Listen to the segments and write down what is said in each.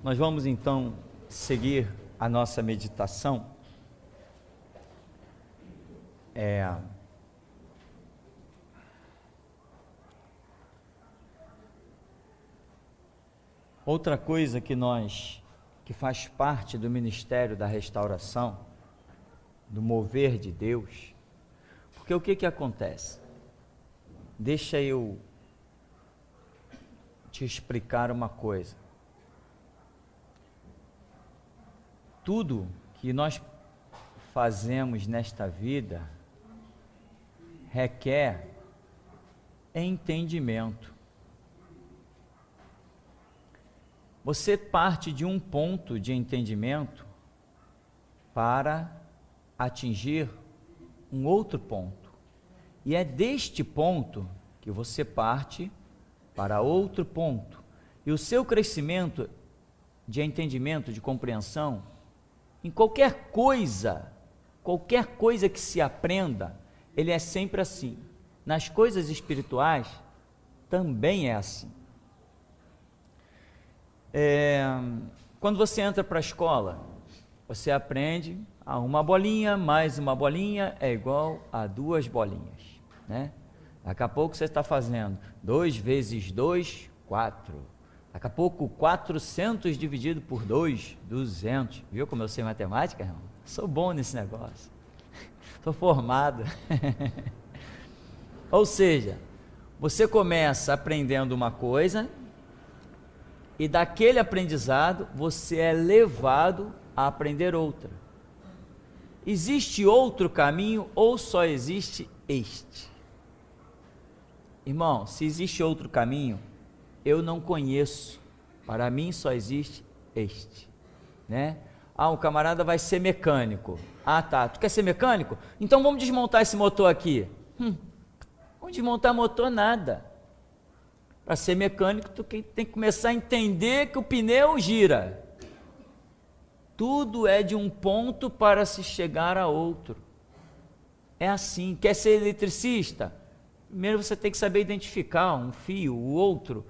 Nós vamos então seguir a nossa meditação. Outra coisa que faz parte do ministério da restauração, do mover de Deus, porque o que acontece? Deixa eu te explicar uma coisa. Tudo que nós fazemos nesta vida requer entendimento. Você parte de um ponto de entendimento para atingir um outro ponto. E é deste ponto que você parte para outro ponto. E o seu crescimento de entendimento, de compreensão, em qualquer coisa que se aprenda, ele é sempre assim. Nas coisas espirituais, também é assim. Quando você entra para a escola, você aprende a uma bolinha mais uma bolinha é igual a 2 bolinhas, né? Daqui a pouco você está fazendo 2 vezes 2, 4. Daqui a pouco 400 dividido por 2, 200. Viu como eu sei matemática, irmão? Sou bom nesse negócio. Estou formado. Ou seja, você começa aprendendo uma coisa e daquele aprendizado você é levado a aprender outra. Existe outro caminho ou só existe este? Irmão, se existe outro caminho, eu não conheço. Para mim só existe este, né? Um camarada vai ser mecânico. Tá, tu quer ser mecânico? Então vamos desmontar esse motor aqui. Vamos desmontar motor nada. Para ser mecânico, tu tem que começar a entender que o pneu gira. Tudo é de um ponto para se chegar a outro. É assim. Quer ser eletricista? Primeiro você tem que saber identificar um fio, o outro.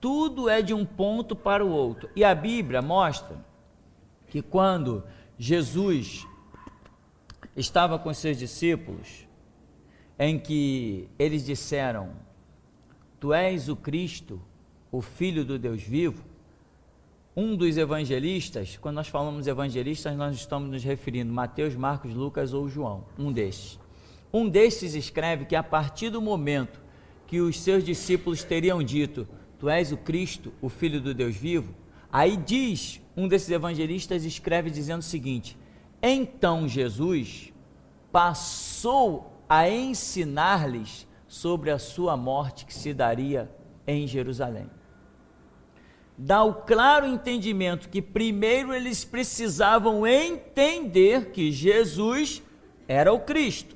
Tudo é de um ponto para o outro. E a Bíblia mostra que quando Jesus estava com seus discípulos, em que eles disseram: Tu és o Cristo, o Filho do Deus vivo. Um dos evangelistas, quando nós falamos evangelistas, nós estamos nos referindo a Mateus, Marcos, Lucas ou João, um destes escreve que a partir do momento que os seus discípulos teriam dito: Tu és o Cristo, o Filho do Deus vivo, aí diz, um desses evangelistas escreve dizendo o seguinte: Então Jesus passou a ensinar-lhes sobre a sua morte que se daria em Jerusalém. Dá o claro entendimento que primeiro eles precisavam entender que Jesus era o Cristo,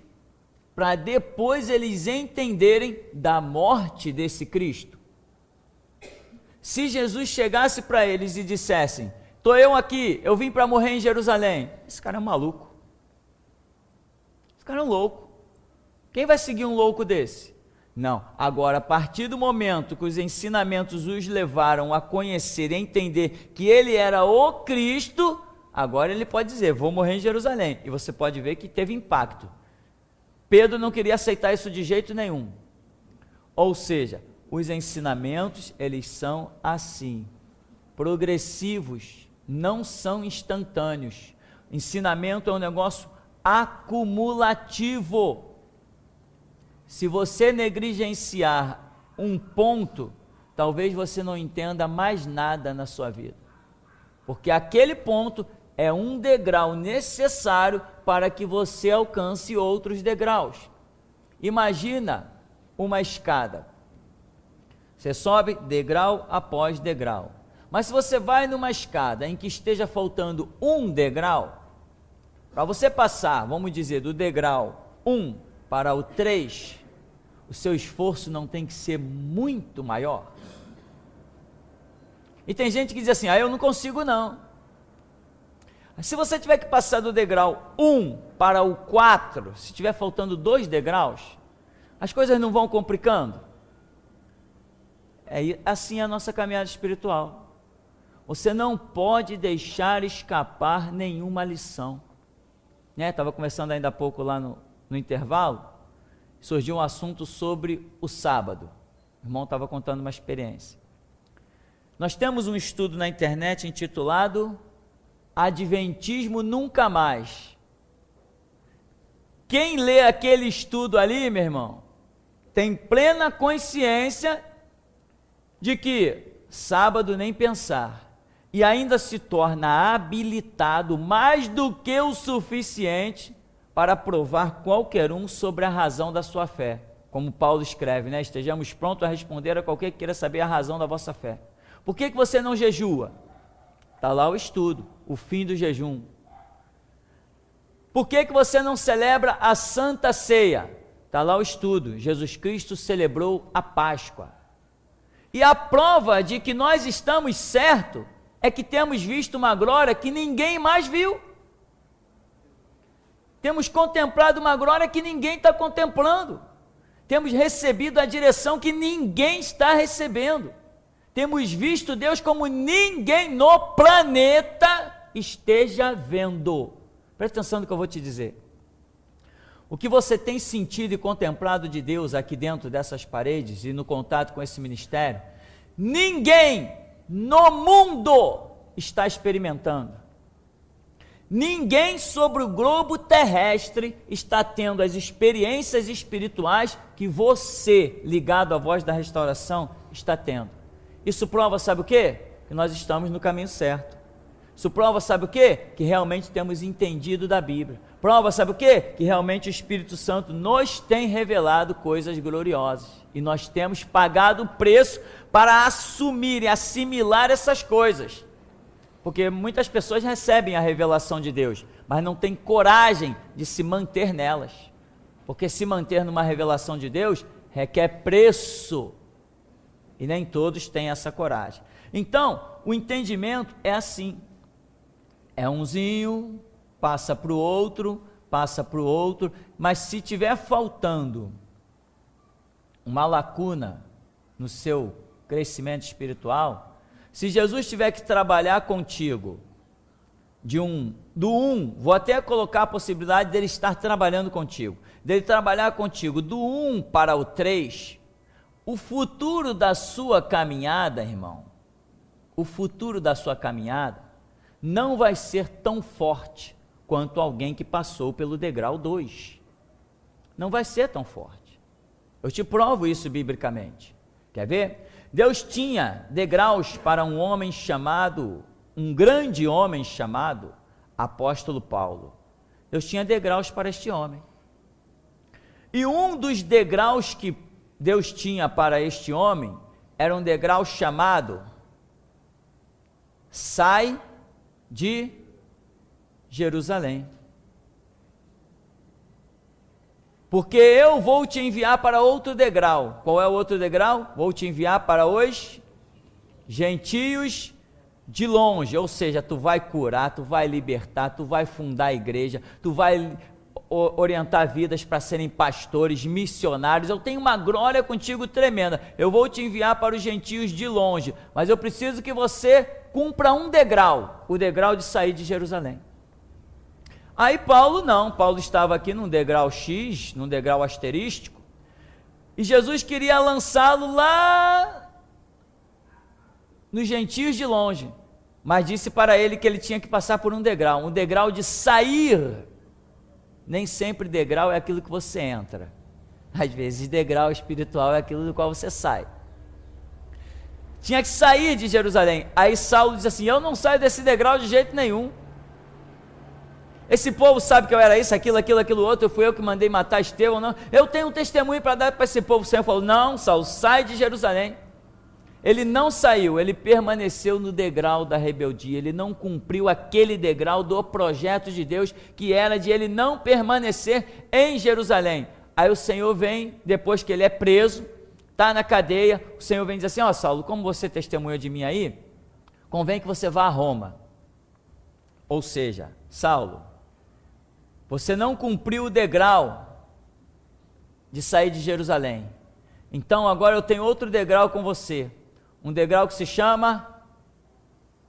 para depois eles entenderem da morte desse Cristo. Se Jesus chegasse para eles e dissessem: Estou eu aqui, eu vim para morrer em Jerusalém, esse cara é um maluco, esse cara é um louco. Quem vai seguir um louco desse? Não. Agora, a partir do momento que os ensinamentos os levaram a conhecer e entender que ele era o Cristo, agora ele pode dizer: Vou morrer em Jerusalém. E você pode ver que teve impacto. Pedro não queria aceitar isso de jeito nenhum. Ou seja, os ensinamentos, eles são assim, progressivos, não são instantâneos. Ensinamento é um negócio acumulativo. Se você negligenciar um ponto, talvez você não entenda mais nada na sua vida, porque aquele ponto é um degrau necessário para que você alcance outros degraus. Imagina uma escada, você sobe degrau após degrau, mas se você vai numa escada em que esteja faltando um degrau, para você passar, vamos dizer, do degrau 1 para o 3, o seu esforço não tem que ser muito maior? E tem gente que diz assim: eu não consigo não. Se você tiver que passar do degrau 1 para o 4, se tiver faltando 2 degraus, as coisas não vão complicando? É assim a nossa caminhada espiritual. Você não pode deixar escapar nenhuma lição. Estava conversando ainda há pouco lá no intervalo, surgiu um assunto sobre o sábado. O irmão estava contando uma experiência. Nós temos um estudo na internet intitulado Adventismo Nunca Mais. Quem lê aquele estudo ali, meu irmão, tem plena consciência de que sábado nem pensar, e ainda se torna habilitado mais do que o suficiente para provar qualquer um sobre a razão da sua fé. Como Paulo escreve, estejamos prontos a responder a qualquer que queira saber a razão da vossa fé. Por que você não jejua? Está lá o estudo, o fim do jejum. Por que você não celebra a Santa Ceia? Está lá o estudo, Jesus Cristo celebrou a Páscoa. E a prova de que nós estamos certos é que temos visto uma glória que ninguém mais viu. Temos contemplado uma glória que ninguém está contemplando. Temos recebido a direção que ninguém está recebendo. Temos visto Deus como ninguém no planeta esteja vendo. Presta atenção no que eu vou te dizer. O que você tem sentido e contemplado de Deus aqui dentro dessas paredes e no contato com esse ministério, ninguém no mundo está experimentando. Ninguém sobre o globo terrestre está tendo as experiências espirituais que você, ligado à voz da restauração, está tendo. Isso prova, sabe o quê? Que nós estamos no caminho certo. Isso prova, sabe o quê? Que realmente temos entendido da Bíblia. Prova, sabe o quê? Que realmente o Espírito Santo nos tem revelado coisas gloriosas. E nós temos pagado o preço para assumir e assimilar essas coisas. Porque muitas pessoas recebem a revelação de Deus, mas não têm coragem de se manter nelas. Porque se manter numa revelação de Deus requer preço. E nem todos têm essa coragem. Então, o entendimento é assim. É umzinho, passa para o outro, mas se tiver faltando uma lacuna no seu crescimento espiritual, se Jesus tiver que trabalhar contigo vou até colocar a possibilidade dele estar trabalhando contigo, dele trabalhar contigo do 1 para o 3, o futuro da sua caminhada, irmão, o futuro da sua caminhada não vai ser tão forte quanto alguém que passou pelo degrau 2. Não vai ser tão forte. Eu te provo isso biblicamente. Quer ver? Deus tinha degraus para um grande homem chamado apóstolo Paulo. Deus tinha degraus para este homem. E um dos degraus que Deus tinha para este homem era um degrau chamado sai de Jerusalém, porque eu vou te enviar para outro degrau. Qual é o outro degrau? Vou te enviar para os gentios de longe, ou seja, tu vai curar, tu vai libertar, tu vai fundar a igreja, tu vai orientar vidas para serem pastores, missionários. Eu tenho uma glória contigo tremenda. Eu vou te enviar para os gentios de longe, mas eu preciso que você cumpra um degrau, o degrau de sair de Jerusalém. Aí Paulo não, Paulo estava aqui num degrau X, num degrau asterístico, e Jesus queria lançá-lo lá nos gentios de longe, mas disse para ele que ele tinha que passar por um degrau de sair. Nem sempre degrau é aquilo que você entra, às vezes degrau espiritual é aquilo do qual você sai. Tinha que sair de Jerusalém. Aí Saulo diz assim: eu não saio desse degrau de jeito nenhum. Esse povo sabe que eu era isso, aquilo outro, fui eu que mandei matar Estevão, não. Eu tenho um testemunho para dar para esse povo. O Senhor falou: não, Saulo, sai de Jerusalém. Ele não saiu, ele permaneceu no degrau da rebeldia, ele não cumpriu aquele degrau do projeto de Deus, que era de ele não permanecer em Jerusalém. Aí o Senhor vem, depois que ele é preso, está na cadeia, o Senhor vem e diz assim: ó Saulo, como você testemunha de mim aí, convém que você vá a Roma. Ou seja, Saulo, você não cumpriu o degrau de sair de Jerusalém, então agora eu tenho outro degrau com você, um degrau que se chama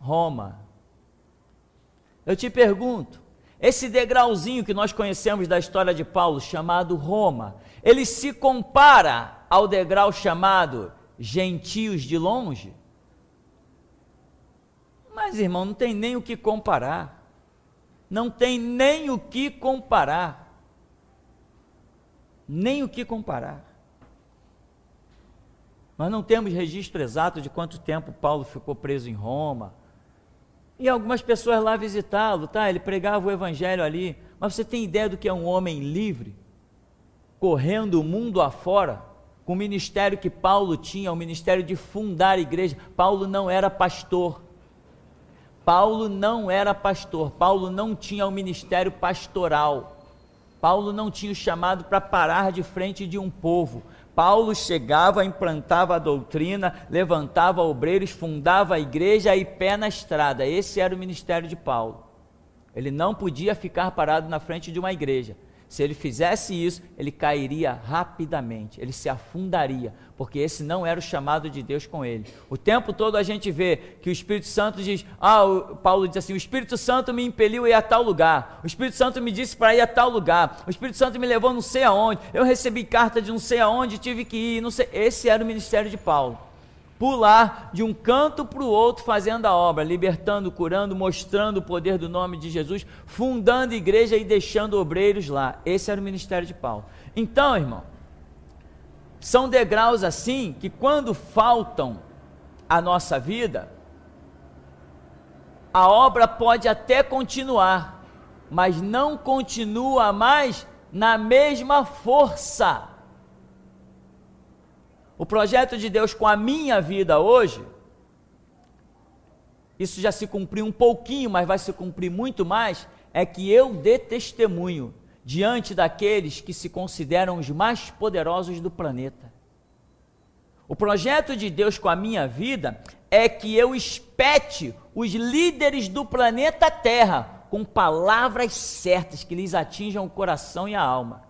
Roma. Eu te pergunto, esse degrauzinho que nós conhecemos da história de Paulo, chamado Roma, ele se compara ao degrau chamado gentios de longe? Mas, irmão, não tem nem o que comparar. Não tem nem o que comparar. Nem o que comparar. Nós não temos registro exato de quanto tempo Paulo ficou preso em Roma. E algumas pessoas lá visitá-lo, tá? Ele pregava o evangelho ali. Mas você tem ideia do que é um homem livre, correndo o mundo afora, com o ministério que Paulo tinha, o ministério de fundar a igreja? Paulo não era pastor. Paulo não era pastor. Paulo não tinha o ministério pastoral. Paulo não tinha o chamado para parar de frente de um povo. Paulo chegava, implantava a doutrina, levantava obreiros, fundava a igreja e pé na estrada. Esse era o ministério de Paulo. Ele não podia ficar parado na frente de uma igreja. Se ele fizesse isso, ele cairia rapidamente, ele se afundaria, porque esse não era o chamado de Deus com ele. O tempo todo a gente vê que o Espírito Santo diz, Paulo diz assim, o Espírito Santo me impeliu a ir a tal lugar, o Espírito Santo me disse para ir a tal lugar, o Espírito Santo me levou não sei aonde, eu recebi carta de não sei aonde, tive que ir, não sei. Esse era o ministério de Paulo. Pular de um canto para o outro fazendo a obra, libertando, curando, mostrando o poder do nome de Jesus, fundando igreja e deixando obreiros lá. Esse era o ministério de Paulo. Então, irmão, são degraus assim que quando faltam à nossa vida, a obra pode até continuar, mas não continua mais na mesma força. O projeto de Deus com a minha vida hoje, isso já se cumpriu um pouquinho, mas vai se cumprir muito mais, é que eu dê testemunho diante daqueles que se consideram os mais poderosos do planeta. O projeto de Deus com a minha vida é que eu espete os líderes do planeta Terra com palavras certas que lhes atinjam o coração e a alma.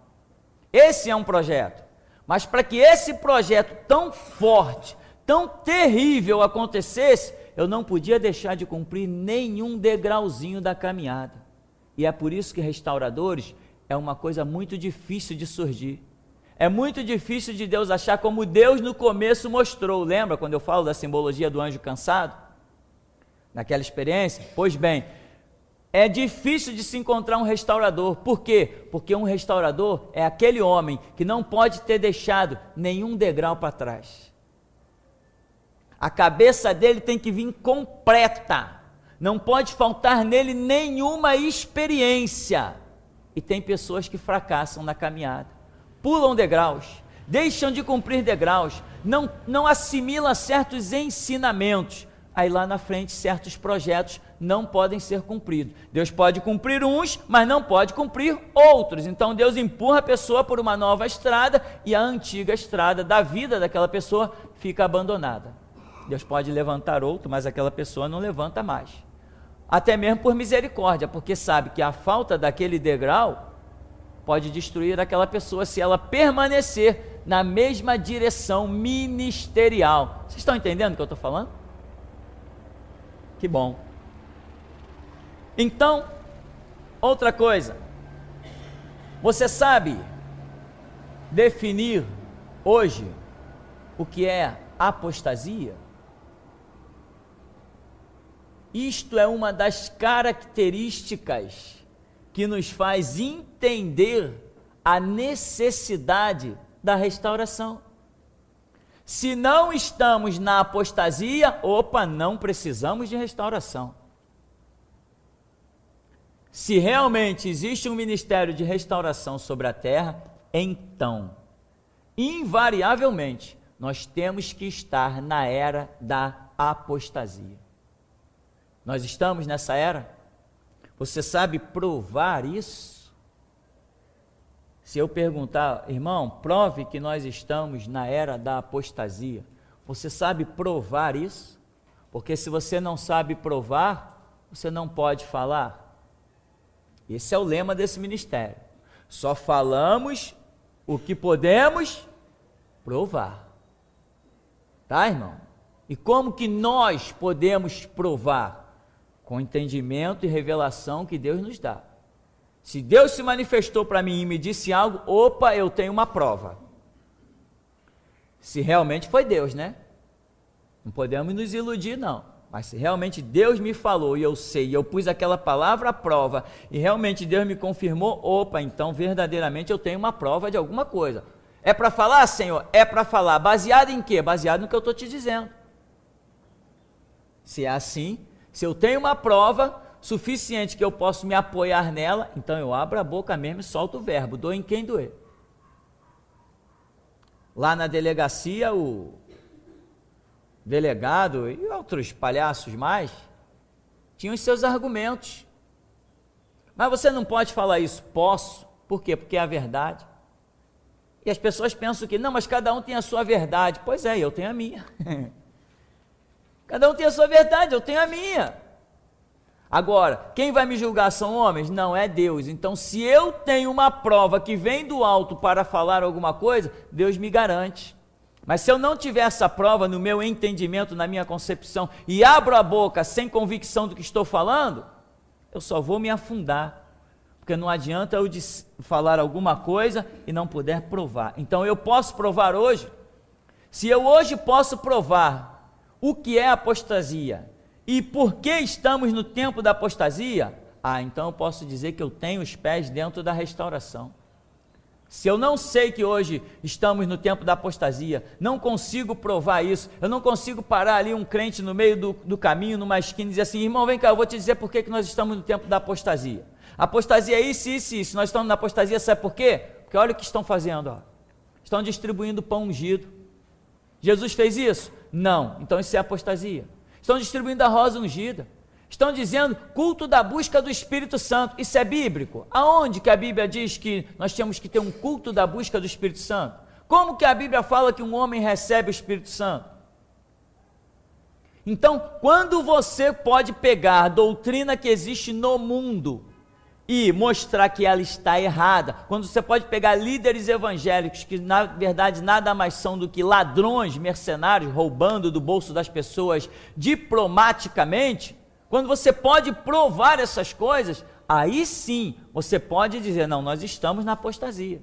Esse é um projeto. Mas para que esse projeto tão forte, tão terrível acontecesse, eu não podia deixar de cumprir nenhum degrauzinho da caminhada. E é por isso que restauradores é uma coisa muito difícil de surgir. É muito difícil de Deus achar, como Deus no começo mostrou. Lembra quando eu falo da simbologia do anjo cansado? Naquela experiência? Pois bem, é difícil de se encontrar um restaurador. Por quê? Porque um restaurador é aquele homem que não pode ter deixado nenhum degrau para trás. A cabeça dele tem que vir completa. Não pode faltar nele nenhuma experiência. E tem pessoas que fracassam na caminhada. Pulam degraus, deixam de cumprir degraus, não assimilam certos ensinamentos. Aí lá na frente certos projetos não podem ser cumpridos. Deus pode cumprir uns, mas não pode cumprir outros. Então Deus empurra a pessoa por uma nova estrada e a antiga estrada da vida daquela pessoa fica abandonada. Deus pode levantar outro, mas aquela pessoa não levanta mais. Até mesmo por misericórdia, porque sabe que a falta daquele degrau pode destruir aquela pessoa se ela permanecer na mesma direção ministerial. Vocês estão entendendo o que eu estou falando? Que bom. Então, outra coisa, você sabe definir hoje o que é apostasia? Isto é uma das características que nos faz entender a necessidade da restauração. Se não estamos na apostasia, não precisamos de restauração. Se realmente existe um ministério de restauração sobre a terra, então, invariavelmente, nós temos que estar na era da apostasia. Nós estamos nessa era? Você sabe provar isso? Se eu perguntar, irmão, prove que nós estamos na era da apostasia, você sabe provar isso? Porque se você não sabe provar, você não pode falar. Esse é o lema desse ministério. Só falamos o que podemos provar. Tá, irmão? E como que nós podemos provar? Com entendimento e revelação que Deus nos dá. Se Deus se manifestou para mim e me disse algo, opa, eu tenho uma prova. Se realmente foi Deus, né? Não podemos nos iludir, não. Mas se realmente Deus me falou e eu sei, e eu pus aquela palavra à prova, e realmente Deus me confirmou, opa, então verdadeiramente eu tenho uma prova de alguma coisa. É para falar, Senhor? É para falar. Baseado em quê? Baseado no que eu estou te dizendo. Se é assim, se eu tenho uma prova suficiente que eu posso me apoiar nela, então eu abro a boca mesmo e solto o verbo, doa em quem doer. Lá na delegacia, o delegado e outros palhaços mais tinham os seus argumentos. Mas você não pode falar isso. Posso. Por quê? Porque é a verdade. E as pessoas pensam que, não, mas cada um tem a sua verdade. Pois é, eu tenho a minha. Cada um tem a sua verdade, eu tenho a minha. Agora, quem vai me julgar são homens? Não, é Deus. Então, se eu tenho uma prova que vem do alto para falar alguma coisa, Deus me garante. Mas se eu não tiver essa prova no meu entendimento, na minha concepção, e abro a boca sem convicção do que estou falando, eu só vou me afundar. Porque não adianta eu falar alguma coisa e não puder provar. Então, eu posso provar hoje. Se eu hoje posso provar o que é apostasia e por que estamos no tempo da apostasia, então eu posso dizer que eu tenho os pés dentro da restauração. Se eu não sei que hoje estamos no tempo da apostasia, não consigo provar isso, eu não consigo parar ali um crente no meio do caminho, numa esquina, e dizer assim, irmão, vem cá, eu vou te dizer por que nós estamos no tempo da apostasia. Apostasia é isso, isso, isso. Nós estamos na apostasia, sabe por quê? Porque olha o que estão fazendo, ó. Estão distribuindo pão ungido. Jesus fez isso? Não. Então isso é apostasia. Estão distribuindo a rosa ungida. Estão dizendo culto da busca do Espírito Santo. Isso é bíblico? Aonde que a Bíblia diz que nós temos que ter um culto da busca do Espírito Santo? Como que a Bíblia fala que um homem recebe o Espírito Santo? Então, quando você pode pegar a doutrina que existe no mundo e mostrar que ela está errada, quando você pode pegar líderes evangélicos que na verdade nada mais são do que ladrões, mercenários, roubando do bolso das pessoas diplomaticamente, quando você pode provar essas coisas, aí sim você pode dizer, não, nós estamos na apostasia.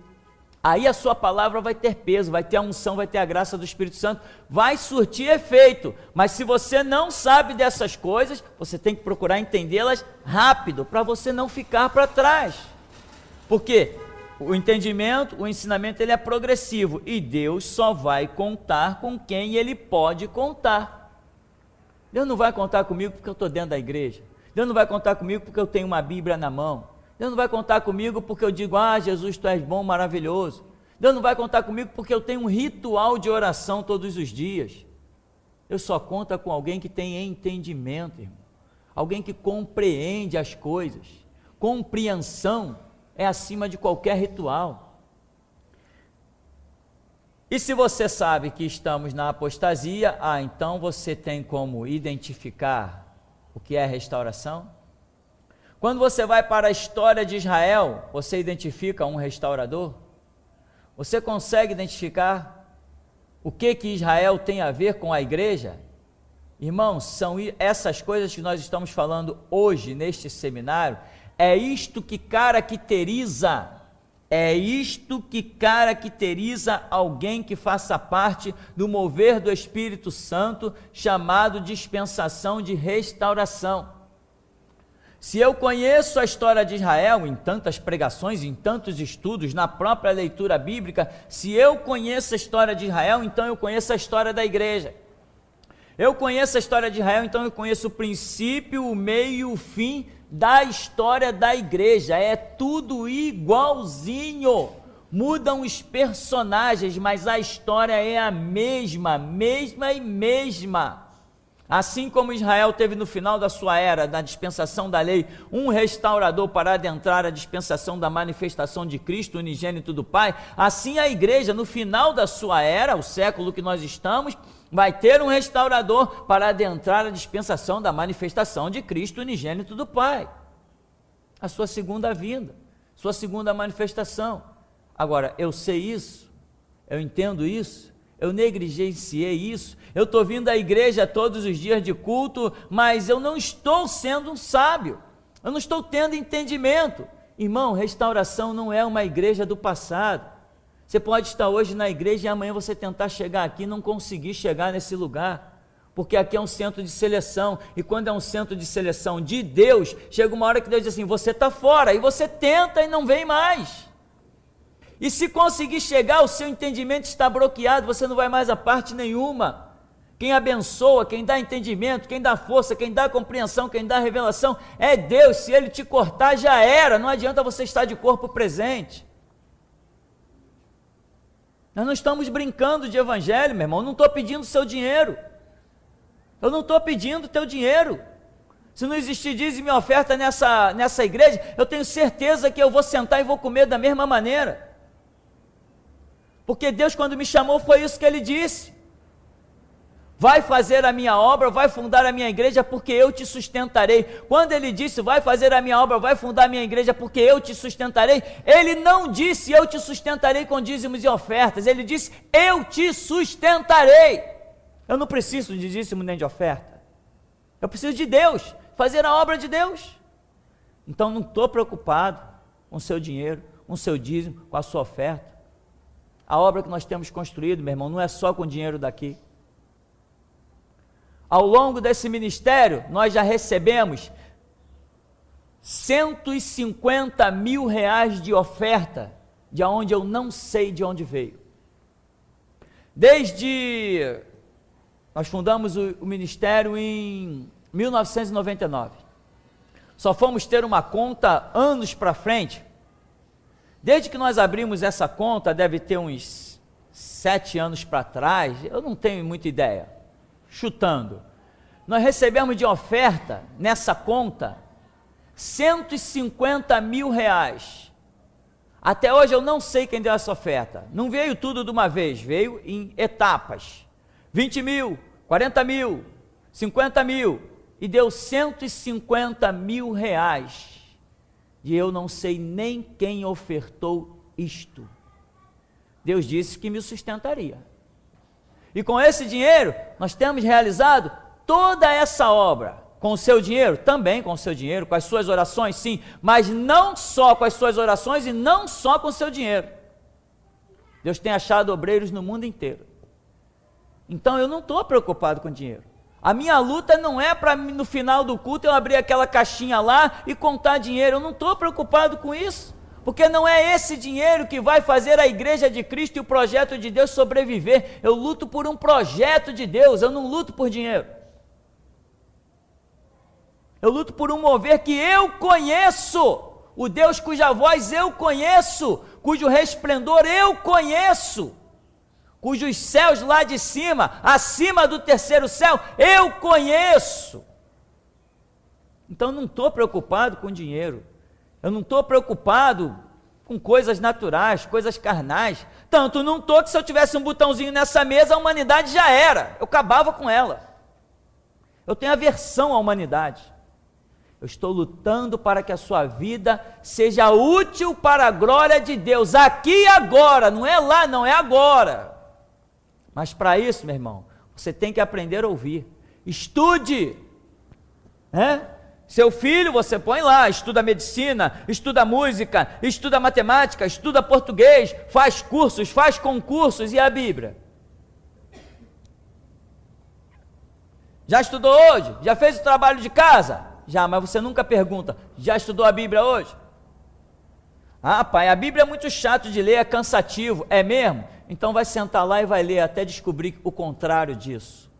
Aí a sua palavra vai ter peso, vai ter a unção, vai ter a graça do Espírito Santo, vai surtir efeito. Mas se você não sabe dessas coisas, você tem que procurar entendê-las rápido, para você não ficar para trás. Porque o entendimento, o ensinamento, ele é progressivo, e Deus só vai contar com quem Ele pode contar. Deus não vai contar comigo porque eu estou dentro da igreja. Deus não vai contar comigo porque eu tenho uma Bíblia na mão. Deus não vai contar comigo porque eu digo, Jesus, Tu és bom, maravilhoso. Deus não vai contar comigo porque eu tenho um ritual de oração todos os dias. Deus só conta com alguém que tem entendimento, irmão. Alguém que compreende as coisas. Compreensão é acima de qualquer ritual. E se você sabe que estamos na apostasia, então você tem como identificar o que é restauração? Quando você vai para a história de Israel, você identifica um restaurador? Você consegue identificar o que Israel tem a ver com a igreja? Irmãos, são essas coisas que nós estamos falando hoje neste seminário, é isto que caracteriza alguém que faça parte do mover do Espírito Santo, chamado dispensação de restauração. Se eu conheço a história de Israel, em tantas pregações, em tantos estudos, na própria leitura bíblica, se eu conheço a história de Israel, então eu conheço a história da igreja. Eu conheço a história de Israel, então eu conheço o princípio, o meio e o fim da história da igreja. É tudo igualzinho. Mudam os personagens, mas a história é a mesma. Assim como Israel teve no final da sua era, na dispensação da lei, um restaurador para adentrar a dispensação da manifestação de Cristo, unigênito do Pai, assim a igreja, no final da sua era, o século que nós estamos, vai ter um restaurador para adentrar a dispensação da manifestação de Cristo, unigênito do Pai. A sua segunda vinda, sua segunda manifestação. Agora, eu sei isso, eu entendo isso, Eu negligenciei isso. Eu estou vindo à igreja todos os dias de culto, mas eu não estou sendo um sábio. Eu não estou tendo entendimento. Irmão, restauração não é uma igreja do passado. Você pode estar hoje na igreja e amanhã você tentar chegar aqui e não conseguir chegar nesse lugar. Porque aqui é um centro de seleção. E quando é um centro de seleção de Deus, chega uma hora que Deus diz assim, você está fora. E você tenta e não vem mais. E se conseguir chegar, o seu entendimento está bloqueado, você não vai mais a parte nenhuma. Quem abençoa, quem dá entendimento, quem dá força, quem dá compreensão, quem dá revelação, é Deus. Se Ele te cortar, já era, não adianta você estar de corpo presente. Nós não estamos brincando de evangelho, meu irmão, eu não estou pedindo seu dinheiro. Eu não estou pedindo teu dinheiro. Se não existir dízimo e oferta nessa igreja, eu tenho certeza que eu vou sentar e vou comer da mesma maneira. Porque Deus, quando me chamou, foi isso que Ele disse. Vai fazer a minha obra, vai fundar a minha igreja, porque eu te sustentarei. Quando Ele disse, vai fazer a minha obra, vai fundar a minha igreja, porque eu te sustentarei, Ele não disse, eu te sustentarei com dízimos e ofertas. Ele disse, eu te sustentarei. Eu não preciso de dízimo nem de oferta. Eu preciso de Deus, fazer a obra de Deus. Então não estou preocupado com o seu dinheiro, com o seu dízimo, com a sua oferta. A obra que nós temos construído, meu irmão, não é só com dinheiro daqui. Ao longo desse ministério, nós já recebemos 150 mil reais de oferta, de onde eu não sei de onde veio. Nós fundamos o ministério em 1999. Só fomos ter uma conta anos para frente. Desde que nós abrimos essa conta, deve ter uns 7 anos para trás, eu não tenho muita ideia, chutando, nós recebemos de oferta, nessa conta, 150 mil reais, até hoje eu não sei quem deu essa oferta, não veio tudo de uma vez, veio em etapas, 20 mil, 40 mil, 50 mil, e deu 150 mil reais, e eu não sei nem quem ofertou isto. Deus disse que me sustentaria. E com esse dinheiro, nós temos realizado toda essa obra. Com o seu dinheiro? Também com o seu dinheiro, com as suas orações, sim. Mas não só com as suas orações e não só com o seu dinheiro. Deus tem achado obreiros no mundo inteiro. Então eu não estou preocupado com dinheiro. A minha luta não é para no final do culto eu abrir aquela caixinha lá e contar dinheiro. Eu não estou preocupado com isso, porque não é esse dinheiro que vai fazer a igreja de Cristo e o projeto de Deus sobreviver. Eu luto por um projeto de Deus, eu não luto por dinheiro. Eu luto por um mover que eu conheço, o Deus cuja voz eu conheço, cujo resplendor eu conheço, cujos céus lá de cima, acima do terceiro céu, eu conheço. Então não estou preocupado com dinheiro, eu não estou preocupado com coisas naturais, coisas carnais, tanto não estou que se eu tivesse um botãozinho nessa mesa, a humanidade já era, eu acabava com ela. Eu tenho aversão à humanidade. Eu estou lutando para que a sua vida seja útil para a glória de Deus, aqui e agora, não é lá, não é agora. Mas para isso, meu irmão, você tem que aprender a ouvir. Estude, né? Seu filho você põe lá, estuda medicina, estuda música, estuda matemática, estuda português, faz cursos, faz concursos, e a Bíblia? Já estudou hoje? Já fez o trabalho de casa? Já, mas você nunca pergunta, já estudou a Bíblia hoje? Ah, pai, a Bíblia é muito chato de ler, é cansativo, é mesmo? Então vai sentar lá e vai ler até descobrir o contrário disso.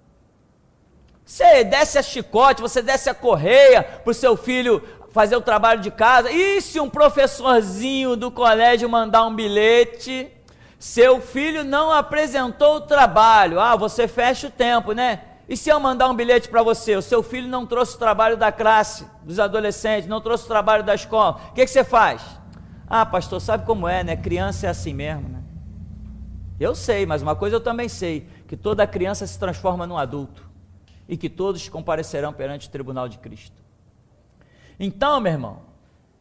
Você desce a chicote, você desce a correia para o seu filho fazer o trabalho de casa, e se um professorzinho do colégio mandar um bilhete, seu filho não apresentou o trabalho, você fecha o tempo, né? E se eu mandar um bilhete para você, o seu filho não trouxe o trabalho da classe, dos adolescentes, não trouxe o trabalho da escola, o que você faz? Pastor, sabe como é, né? Criança é assim mesmo, né? Eu sei, mas uma coisa eu também sei, que toda criança se transforma num adulto, e que todos comparecerão perante o tribunal de Cristo. Então, meu irmão,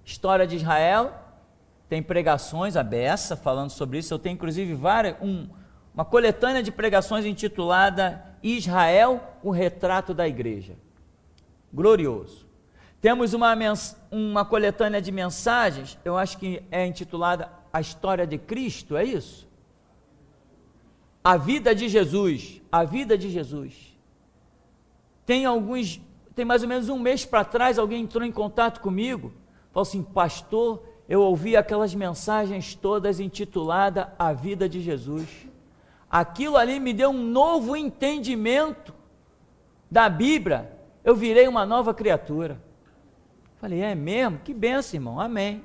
história de Israel, tem pregações à beça falando sobre isso, eu tenho inclusive uma coletânea de pregações intitulada Israel, o retrato da igreja. Glorioso. Temos uma coletânea de mensagens, eu acho que é intitulada A História de Cristo, é isso? A Vida de Jesus, a Vida de Jesus. Tem mais ou menos um mês para trás, alguém entrou em contato comigo, falou assim, pastor, eu ouvi aquelas mensagens todas intituladas A Vida de Jesus. Aquilo ali me deu um novo entendimento da Bíblia, eu virei uma nova criatura. Falei, é mesmo? Que benção, irmão, amém.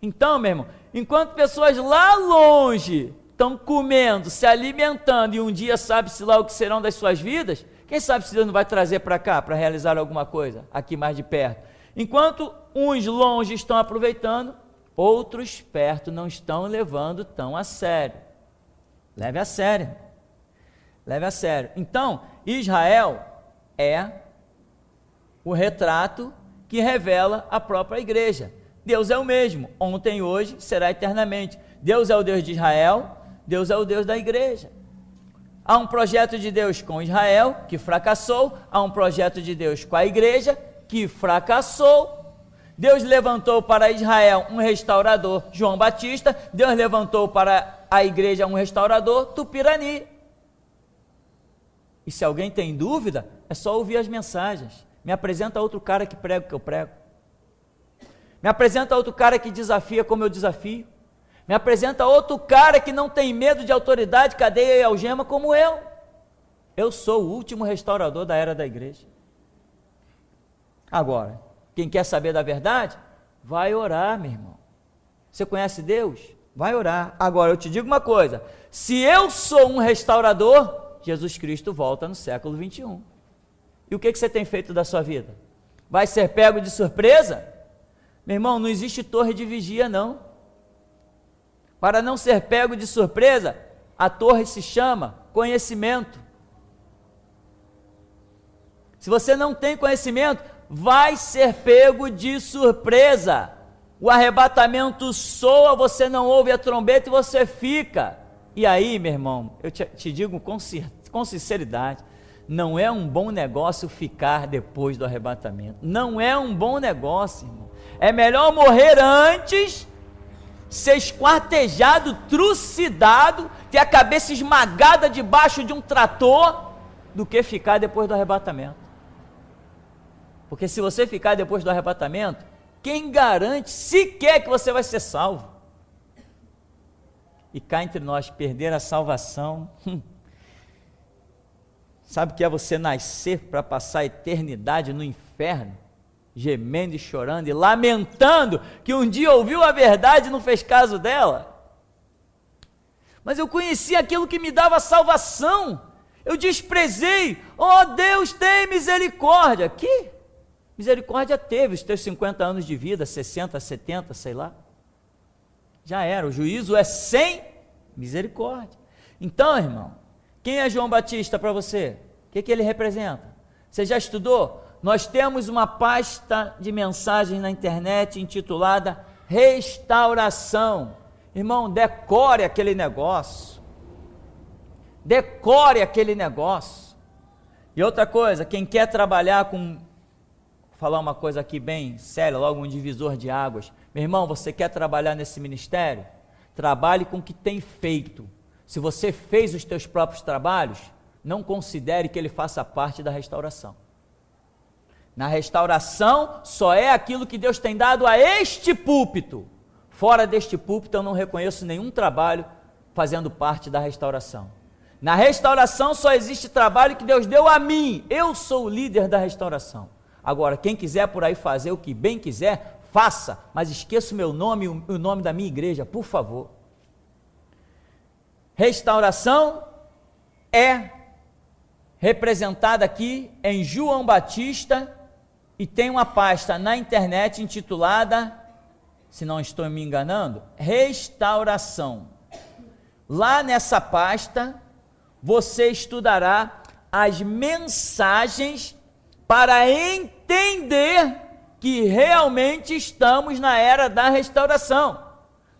Então, meu irmão, enquanto pessoas lá longe estão comendo, se alimentando, e um dia sabe-se lá o que serão das suas vidas, quem sabe se Deus não vai trazer para cá, para realizar alguma coisa, aqui mais de perto. Enquanto uns longe estão aproveitando, outros perto não estão levando tão a sério. Leve a sério. Leve a sério. Então, Israel é o retrato que revela a própria igreja. Deus é o mesmo, ontem, hoje, será eternamente. Deus é o Deus de Israel, Deus é o Deus da igreja. Há um projeto de Deus com Israel, que fracassou, há um projeto de Deus com a igreja, que fracassou. Deus levantou para Israel um restaurador, João Batista, Deus levantou para a igreja um restaurador, Tupirani. E se alguém tem dúvida, é só ouvir as mensagens. Me apresenta outro cara que prega o que eu prego. Me apresenta outro cara que desafia como eu desafio. Me apresenta outro cara que não tem medo de autoridade, cadeia e algema como eu. Eu sou o último restaurador da era da igreja. Agora, quem quer saber da verdade, vai orar, meu irmão. Você conhece Deus? Vai orar. Agora, eu te digo uma coisa, se eu sou um restaurador, Jesus Cristo volta no século 21. E o que você tem feito da sua vida? Vai ser pego de surpresa? Meu irmão, não existe torre de vigia, não. Para não ser pego de surpresa, a torre se chama conhecimento. Se você não tem conhecimento, vai ser pego de surpresa. O arrebatamento soa, você não ouve a trombeta e você fica. E aí, meu irmão, eu te digo com sinceridade, não é um bom negócio ficar depois do arrebatamento. Não é um bom negócio, irmão. É melhor morrer antes, ser esquartejado, trucidado, ter a cabeça esmagada debaixo de um trator, do que ficar depois do arrebatamento. Porque se você ficar depois do arrebatamento, quem garante sequer que você vai ser salvo? E cá entre nós, perder a salvação, sabe o que é você nascer para passar a eternidade no inferno, gemendo e chorando e lamentando que um dia ouviu a verdade e não fez caso dela? Mas eu conheci aquilo que me dava salvação, eu desprezei. Oh, Deus tem misericórdia. Que misericórdia teve os teus 50 anos de vida, 60, 70, sei lá. Já era, o juízo é sem misericórdia. Então, irmão, quem é João Batista para você? O que ele representa? Você já estudou? Nós temos uma pasta de mensagens na internet intitulada Restauração. Irmão, decore aquele negócio. Decore aquele negócio. E outra coisa, quem quer trabalhar com... Vou falar uma coisa aqui bem séria, logo um divisor de águas. Meu irmão, você quer trabalhar nesse ministério? Trabalhe com o que tem feito. Se você fez os teus próprios trabalhos, não considere que ele faça parte da restauração. Na restauração, só é aquilo que Deus tem dado a este púlpito. Fora deste púlpito, eu não reconheço nenhum trabalho fazendo parte da restauração. Na restauração, só existe trabalho que Deus deu a mim. Eu sou o líder da restauração. Agora, quem quiser por aí fazer o que bem quiser, faça, mas esqueça o meu nome e o nome da minha igreja, por favor. Restauração é representada aqui em João Batista e tem uma pasta na internet intitulada, se não estou me enganando, Restauração. Lá nessa pasta você estudará as mensagens para entender que realmente estamos na era da restauração.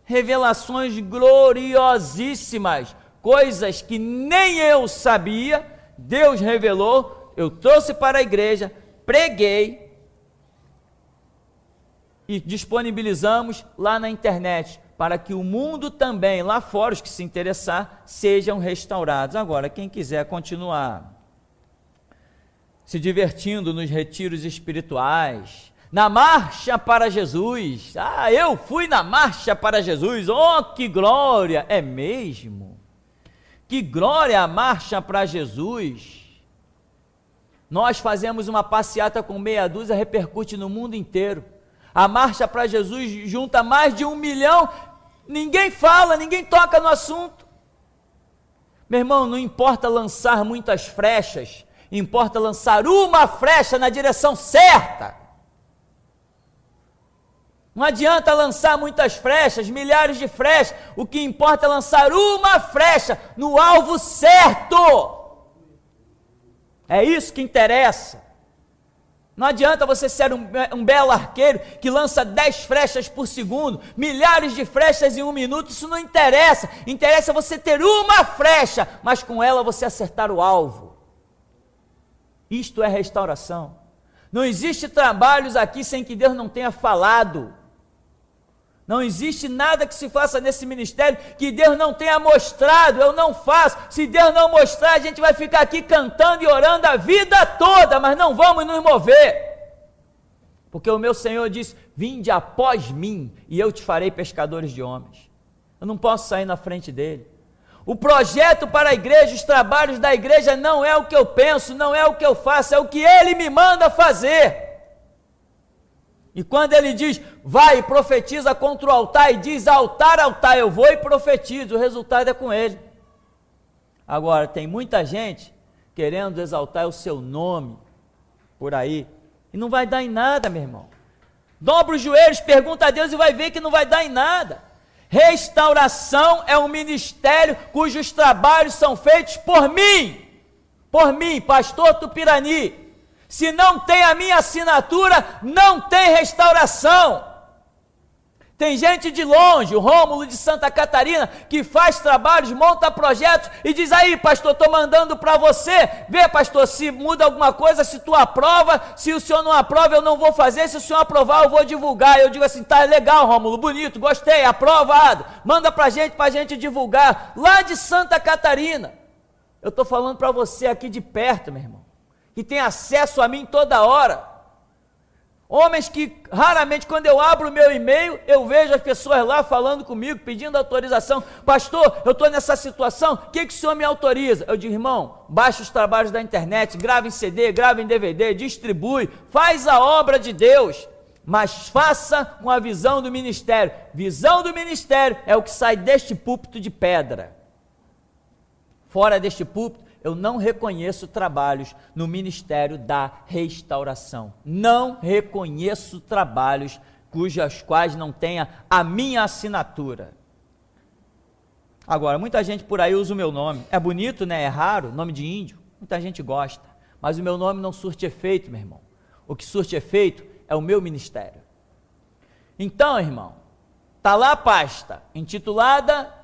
Revelações gloriosíssimas, coisas que nem eu sabia, Deus revelou, eu trouxe para a igreja, preguei e disponibilizamos lá na internet, para que o mundo também, lá fora, os que se interessar, sejam restaurados. Agora, quem quiser continuar se divertindo nos retiros espirituais, na marcha para Jesus, eu fui na marcha para Jesus, oh, que glória, é mesmo? Que glória a marcha para Jesus. Nós fazemos uma passeata com meia dúzia, repercute no mundo inteiro. A marcha para Jesus junta mais de 1 milhão, ninguém fala, ninguém toca no assunto. Meu irmão, não importa lançar muitas flechas, importa lançar uma flecha na direção certa. Não adianta lançar muitas flechas, milhares de flechas, o que importa é lançar uma flecha no alvo certo. É isso que interessa. Não adianta você ser um belo arqueiro que lança 10 flechas por segundo, milhares de flechas em 1 minuto, isso não interessa. Interessa você ter uma flecha, mas com ela você acertar o alvo. Isto é restauração. Não existe trabalhos aqui sem que Deus não tenha falado. Não existe nada que se faça nesse ministério que Deus não tenha mostrado. Eu não faço. Se Deus não mostrar, a gente vai ficar aqui cantando e orando a vida toda, mas não vamos nos mover. Porque o meu Senhor disse: vinde após mim e eu te farei pescadores de homens. Eu não posso sair na frente dele. O projeto para a igreja, os trabalhos da igreja não é o que eu penso, não é o que eu faço, é o que ele me manda fazer. E quando ele diz, vai e profetiza contra o altar, e diz, altar, altar, eu vou e profetizo, o resultado é com ele. Agora, tem muita gente querendo exaltar o seu nome por aí, e não vai dar em nada, meu irmão. Dobra os joelhos, pergunta a Deus e vai ver que não vai dar em nada. Restauração é um ministério cujos trabalhos são feitos por mim, pastor Tupirani. Se não tem a minha assinatura, não tem restauração. Tem gente de longe, o Rômulo de Santa Catarina, que faz trabalhos, monta projetos e diz, aí pastor, estou mandando para você, vê pastor, se muda alguma coisa, se tu aprova, se o senhor não aprova eu não vou fazer, se o senhor aprovar eu vou divulgar. Eu digo assim, tá legal Rômulo, bonito, gostei, aprovado, manda para gente divulgar, lá de Santa Catarina. Eu estou falando para você aqui de perto, meu irmão, que tem acesso a mim toda hora, homens que raramente, quando eu abro o meu e-mail, eu vejo as pessoas lá falando comigo, pedindo autorização, pastor, eu estou nessa situação, o que o senhor me autoriza? Eu digo, irmão, baixa os trabalhos da internet, grava em CD, grava em DVD, distribui, faz a obra de Deus, mas faça com a visão do ministério. Visão do ministério é o que sai deste púlpito de pedra. Fora deste púlpito, eu não reconheço trabalhos no ministério da restauração. Não reconheço trabalhos cujas quais não tenha a minha assinatura. Agora, muita gente por aí usa o meu nome. É bonito, né? É raro, nome de índio. Muita gente gosta. Mas o meu nome não surte efeito, meu irmão. O que surte efeito é o meu ministério. Então, irmão, está lá a pasta intitulada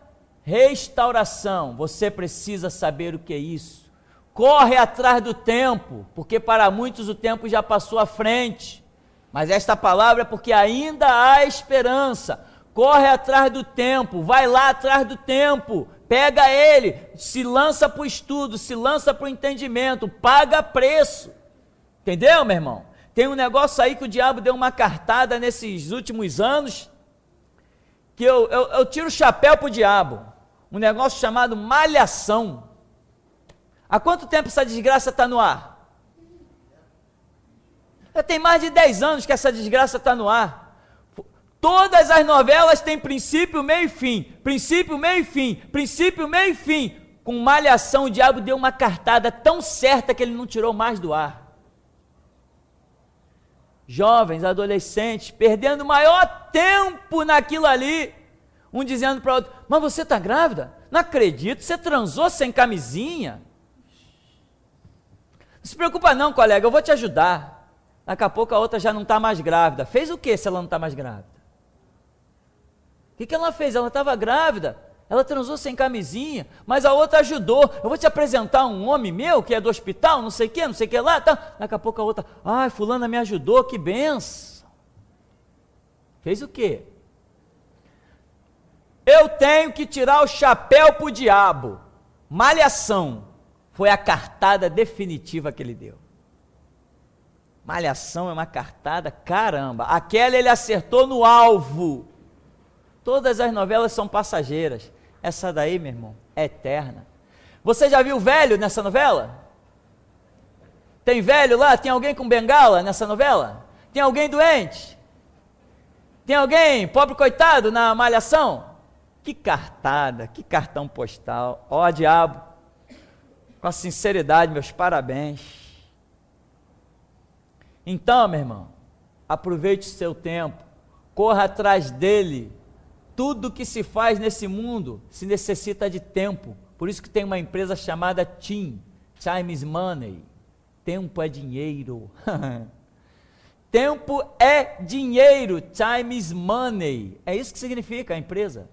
restauração. Você precisa saber o que é isso. Corre atrás do tempo, porque para muitos o tempo já passou à frente. Mas esta palavra é porque ainda há esperança. Corre atrás do tempo, vai lá atrás do tempo, pega ele, se lança para o estudo, se lança para o entendimento, paga preço. Entendeu, meu irmão? Tem um negócio aí que o diabo deu uma cartada nesses últimos anos, que eu tiro o chapéu para o diabo. Um negócio chamado malhação. Há quanto tempo essa desgraça está no ar? Já tem mais de 10 anos que essa desgraça está no ar. Todas as novelas têm princípio, meio e fim. Princípio, meio e fim. Princípio, meio e fim. Com malhação, o diabo deu uma cartada tão certa que ele não tirou mais do ar. Jovens, adolescentes, perdendo o maior tempo naquilo ali. Um dizendo para o outro, mas você está grávida? Não acredito, você transou sem camisinha? Não se preocupa não, colega, eu vou te ajudar. Daqui a pouco a outra já não está mais grávida. Fez o que se ela não está mais grávida? O que ela fez? Ela estava grávida, Ela transou sem camisinha, mas a outra ajudou. Eu vou te apresentar um homem meu que é do hospital, não sei o que lá. Tá. Daqui a pouco a outra, ai, fulana me ajudou, que benção. Fez o quê? Eu tenho que tirar o chapéu pro diabo. Malhação foi a cartada definitiva que ele deu. Malhação é uma cartada, caramba. Aquela ele acertou no alvo. Todas as novelas são passageiras. Essa daí, meu irmão, é eterna. Você já viu velho nessa novela? Tem velho lá? Tem alguém com bengala nessa novela? Tem alguém doente? Tem alguém, pobre coitado, na malhação? Que cartada, que cartão postal. Ó, diabo, com a sinceridade, meus parabéns. Então, meu irmão, aproveite o seu tempo, corra atrás dele. Tudo que se faz nesse mundo se necessita de tempo. Por isso que tem uma empresa chamada TIM, Time is Money. Tempo é dinheiro. Tempo é dinheiro, time is money. É isso que significa a empresa.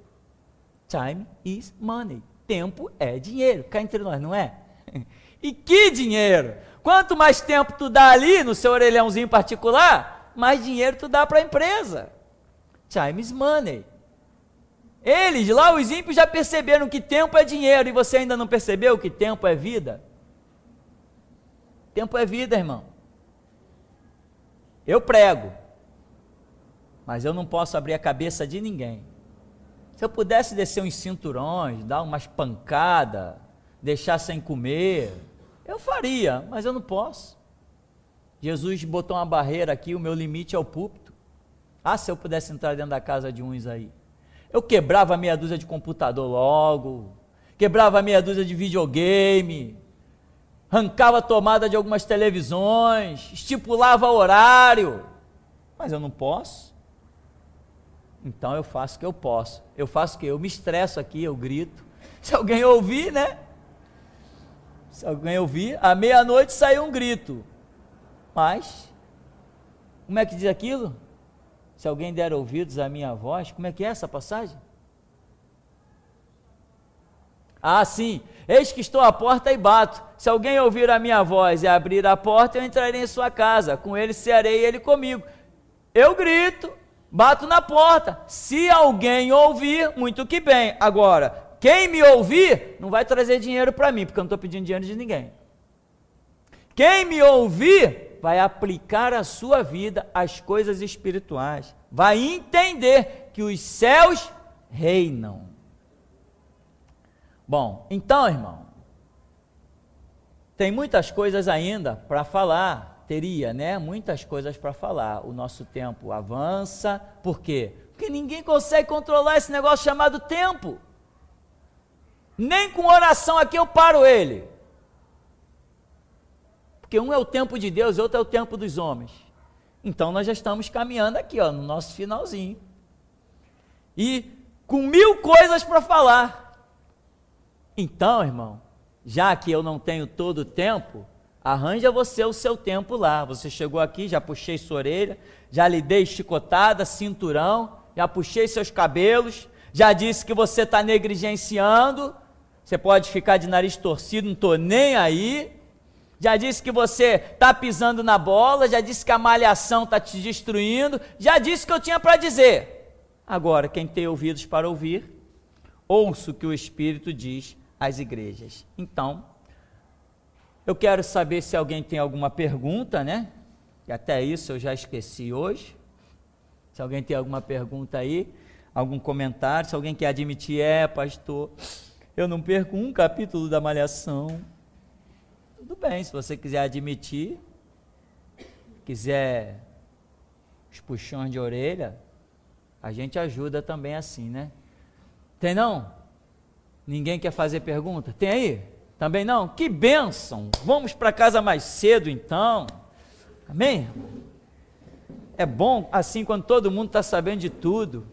Time is money. Tempo é dinheiro. Cá entre nós, não é? E que dinheiro! Quanto mais tempo tu dá ali no seu orelhãozinho particular, mais dinheiro tu dá para a empresa. Time is money. Eles lá, os ímpios, já perceberam que tempo é dinheiro e você ainda não percebeu que tempo é vida? Tempo é vida, irmão. Eu prego, mas eu não posso abrir a cabeça de ninguém. Se eu pudesse descer uns cinturões, dar umas pancadas, deixar sem comer, eu faria, mas eu não posso. Jesus botou uma barreira aqui, o meu limite é o púlpito. Ah, se eu pudesse entrar dentro da casa de uns aí. Eu quebrava meia dúzia de computador logo, quebrava meia dúzia de videogame, arrancava a tomada de algumas televisões, estipulava horário, mas eu não posso. Então eu faço o que eu posso. Eu faço o que? Eu me estresso aqui, eu grito. Se alguém ouvir, né? Se alguém ouvir, à meia-noite saiu um grito. Mas, como é que diz aquilo? Se alguém der ouvidos à minha voz, como é que é essa passagem? Ah, sim, eis que estou à porta e bato. Se alguém ouvir a minha voz e abrir a porta, eu entrarei em sua casa, com ele cearei e ele comigo. Eu grito, bato na porta. Se alguém ouvir, muito que bem. Agora, quem me ouvir, não vai trazer dinheiro para mim, porque eu não estou pedindo dinheiro de ninguém. Quem me ouvir, vai aplicar a sua vida às coisas espirituais. Vai entender que os céus reinam. Bom, então, irmão, tem muitas coisas ainda para falar, teria, né? Muitas coisas para falar. O nosso tempo avança, por quê? Porque ninguém consegue controlar esse negócio chamado tempo. Nem com oração aqui eu paro ele. Porque um é o tempo de Deus e outro é o tempo dos homens. Então nós já estamos caminhando aqui, ó, no nosso finalzinho. E com 1000 coisas para falar. Então, irmão, já que eu não tenho todo o tempo, arranja você o seu tempo lá. Você chegou aqui, já puxei sua orelha, já lhe dei chicotada, cinturão, já puxei seus cabelos, já disse que você está negligenciando, você pode ficar de nariz torcido, não estou nem aí. Já disse que você está pisando na bola, já disse que a malhação está te destruindo, já disse o que eu tinha para dizer. Agora, quem tem ouvidos para ouvir, ouça o que o Espírito diz às igrejas. Então, eu quero saber se alguém tem alguma pergunta, né? Que até isso eu já esqueci hoje. Se alguém tem alguma pergunta aí, algum comentário, se alguém quer admitir, pastor, eu não perco um capítulo da malhação. Tudo bem, se você quiser admitir, quiser os puxões de orelha, a gente ajuda também assim, né? Tem não? Ninguém quer fazer pergunta? Tem aí? Também não? Que bênção! Vamos para casa mais cedo então. Amém? É bom assim quando todo mundo está sabendo de tudo.